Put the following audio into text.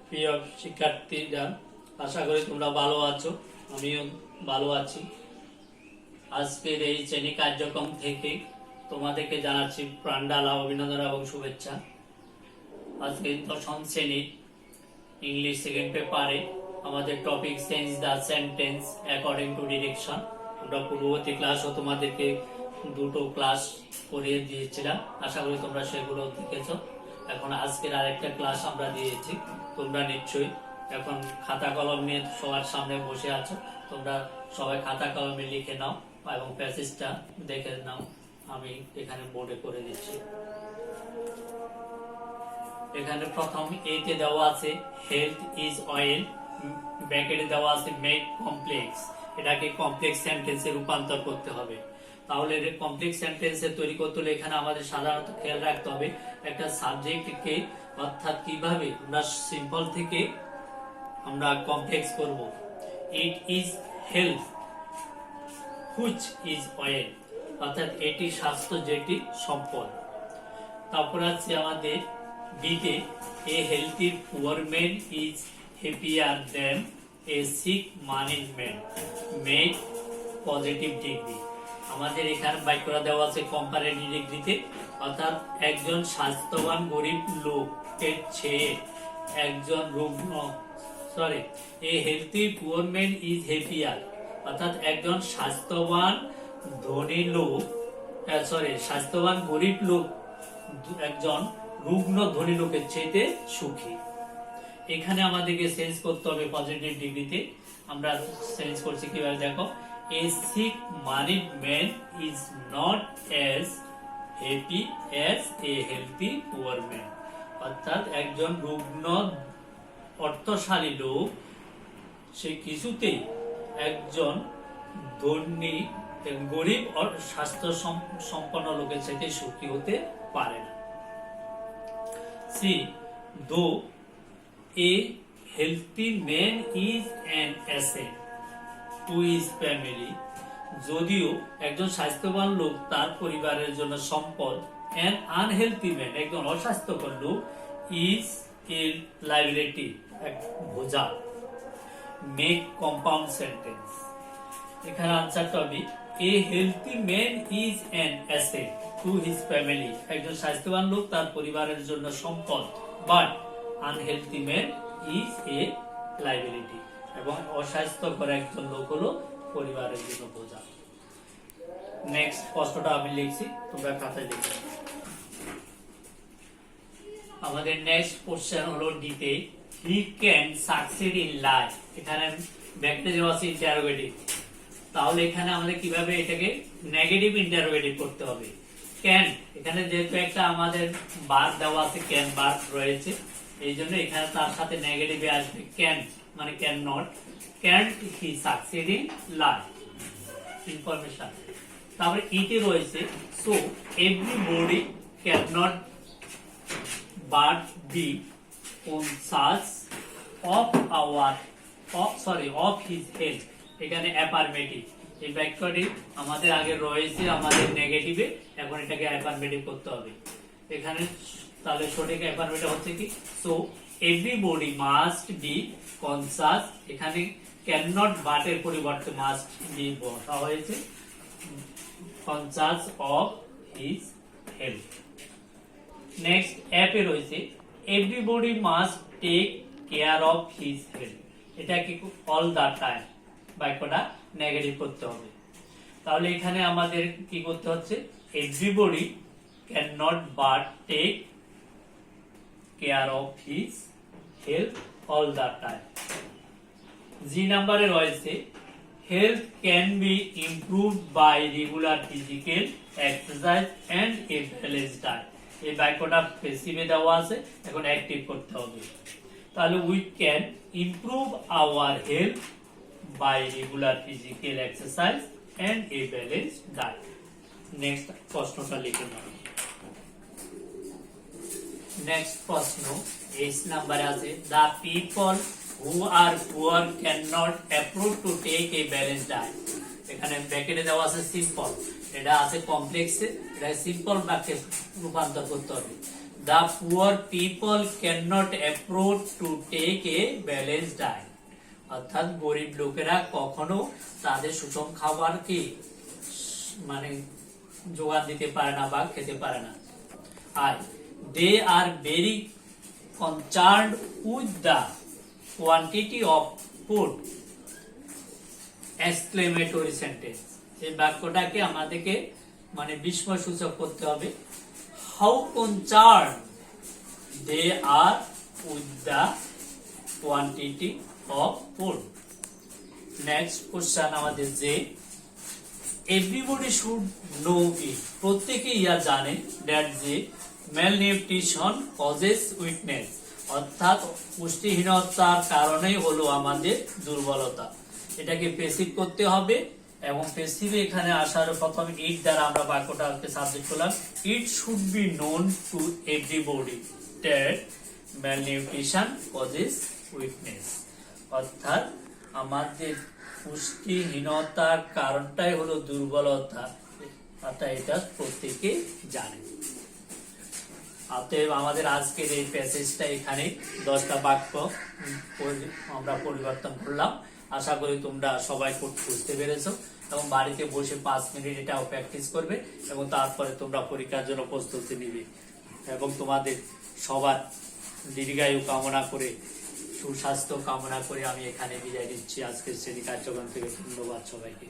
প্রিয় শিক্ষার্থীরা, আশা করি তোমরা ভালো আছো, আমিও ভালো আছি। আজকের এই শ্রেণী কার্যক্রম থেকে তোমাদেরকে জানাচ্ছি প্রাণঢালা অভিনন্দন এবং শুভেচ্ছা। আজকে দশম শ্রেণীর ইংলিশ সেকেন্ড পেপারে আমাদের topic change the sentence according to direction. আমরা পূর্ববর্তী ক্লাসও তোমাদেরকে দুটো ক্লাস করিয়ে দিয়েছিলাম, আশা করি তোমরা সেগুলো দেখেছো। এখন আজকের আরেকটা ক্লাস আমরা দিয়েছি, তোমরা নিশ্চয়ই এখন খাতা কলম নিয়ে সবার সামনে বসে আছো। তোমরা সবাই খাতা কলমে লিখে নাও এবং প্যাসেজটা দেখে নাও। আমি এখানে বোর্ডে করে দিচ্ছি। এখানে প্রথম এতে দেওয়া আছে হেলথ ইজ অয়েল, ব্র্যাকেটে দেওয়া আছে মেক কমপ্লেক্স। এটাকে কমপ্লেক্স সেন্টেন্সে রূপান্তর করতে হবে। তাহলে কমপ্লেক্স সেন্টেন্সে তৈরি করতে হলে এখানে আমাদের সাধারণত খেয়াল রাখতে হবে একটা সাবজেক্টকে, অর্থাৎ কিভাবে আমরা সিম্পল থেকে আমরা কমপ্লেক্স করব। It is health which is wealth, অর্থাৎ এটি স্বাস্থ্য যেটি সম্পদ। তারপর আছে আমাদের বিতে a healthy poor man is happier than a sick moneyed man, make positive degree. আমাদের এখানে বাক্যটা দেওয়া আছে কম্পারেটিভ ডিগ্রিতে, অর্থাৎ একজন স্বাস্থ্যবান গরিব লোকের চেয়ে একজন রুগ্ন a healthy poor man is happier, অর্থাৎ একজন স্বাস্থ্যবান ধনী লোক স্বাস্থ্যবান গরিব লোক একজন রুগ্ন ধনী লোকের চেয়ে সুখী। এখানে আমাদেরকে চেঞ্জ করতে হবে পজিটিভ ডিগ্রিতে। আমরা চেঞ্জ করছি কিভাবে দেখো, a sick moneyed man is not as happy as a healthy poor man, অর্থাৎ একজন রুগ্ন অর্থশালী লোক সে কিছুতেই একজন ধনী গরিব স্বাস্থ্য সম্পন্ন লোকের সাথে সুখী হতে পারে না। সি দো এ healthy man is an asset to his family, যদিও একজন স্বাস্থ্যবান লোক তার পরিবারের জন্য সম্পদ, অ্যান আনহেলথি ম্যান একজন অস্বাস্থ্যকর লোক ইজ এ লাইবিলিটি এক বোঝা। Make compound sentence. এখানে আনসারটা হবে এ healthy man is an asset to his family, একজন স্বাস্থ্যবান লোক তার পরিবারের জন্য সম্পদ, but unhealthy man is a liability, এবং অস্বাস্থ্যকর একজন লোক হলো পরিবারের জন্য বোঝা। নেক্সট প্রশ্নটা আমি লিখছি, তোমরা খাতায় লিখে। আমাদের নেক্সট কোশ্চেন হলো ডিতে he can succeed in life. এখানে ব্যাখ্যা দেওয়া আছে ইন্টারোগেটিভ। তাহলে এখানে আমাদের কিভাবে এটাকে নেগেটিভ ইন্টারোগেটিভ করতে হবে। ক্যান, এখানে যেহেতু একটা আমাদের বার দেওয়া আছে, ক্যান বার রয়েছে, এই জন্য এখানে তার সাথে নেগেটিভে আসবে ক্যান, মানে can not. Can he succeed in life, information. তারপরে ইতে রয়েছে so everybody can not but B conscious of his health. এখানে অ্যাফার্মেটিভ, এই বাক্যটি আমাদের আগে রয়েছে আমাদের নেগেটিভে, এখন এটাকে অ্যাফার্মেটিভ করতে হবে এখানে। তাহলে সঠিক অ্যাফার্মেটিভ হচ্ছে কি, so everybody must be conscious. এখানে ক্যান নট বাট এর পরিবর্তে মাস্ট বি বসা হয়েছে, conscious of his health. Next অ্যাপে রয়েছে everybody must take care of his health. এটাকে অল দ্য টাইম বাক্যটা নেগেটিভ করতে হবে। তাহলে এখানে আমাদের কি করতে হচ্ছে, everybody can not but take care of his health all the time. G নাম্বারে রয়েছে health can be improved by regular physical exercise and a balanced diet. এই বাক্যটা প্যাসিভে দেওয়া আছে, এখন অ্যাক্টিভ করতে হবে। তাহলে we can improve our health by regular physical exercise and a balanced diet. Next প্রশ্নটা লিখে নাও। নেক্সট প্রশ্ন 8 নম্বরে আছে the people who are poor cannot afford to take a balanced diet। এখানে ব্র্যাকেটে দেওয়া আছে সিম্পল, এটা আছে কমপ্লেক্সে, এটা সিম্পল বাক্যে রূপান্তর করতে হবে। the poor people cannot afford to take a balanced diet. অর্থাৎ গরিব লোকেরা কখনো তাদের সুষম খাবার কি মানে জোগাড় দিতে পারে না বা খেতে পারে না। আর they are very concerned with the quantity of food. Exclamatory sentence, এই বাক্যটাকে আমাদেরকে মানে বিস্ময় সূচক করতে হবে। How concern they are with the quantity of food. Next question আমাদের যে এভরিবডি শুড নো ইট, প্রত্যেকে ইয়া জানে দ্যাট যে ম্যালনিউট্রিশন কজেস উইকনেস, অর্থাৎ পুষ্টিহীনতার কারণেই হলো আমাদের দুর্বলতা। এটাকে পেসিভ করতে হবে এবং পেসিভে এখানে আসার প্রথমে ইট দ্বারা আমরা বাক্যটাকে সাবজেক্ট করলাম। It should be known to everybody that malnutrition causes weakness, অর্থাৎ আমাদের পুষ্টিহীনতার কারণটাই হলো দুর্বলতা, অর্থাৎ এটা প্রত্যেকে জানে। অতএব আমাদের আজকের এই প্যাসেজটা এখানে 10টা বাক্য আমরা পরিবর্তন করলাম। আশা করি তোমরা সবাই বুঝতে পেরেছো এবং বাড়িতে বসে 5 মিনিট এটাও প্র্যাকটিস করবে এবং তারপরে তোমরা পরীক্ষার জন্য প্রস্তুতি নিবে এবং তোমাদের সবার দীর্ঘায়ু কামনা করে সুস্বাস্থ্য কামনা করে আমি এখানে বিদায় নিচ্ছি আজকের শ্রেণী কার্যক্রম থেকে। ধন্যবাদ সবাইকে।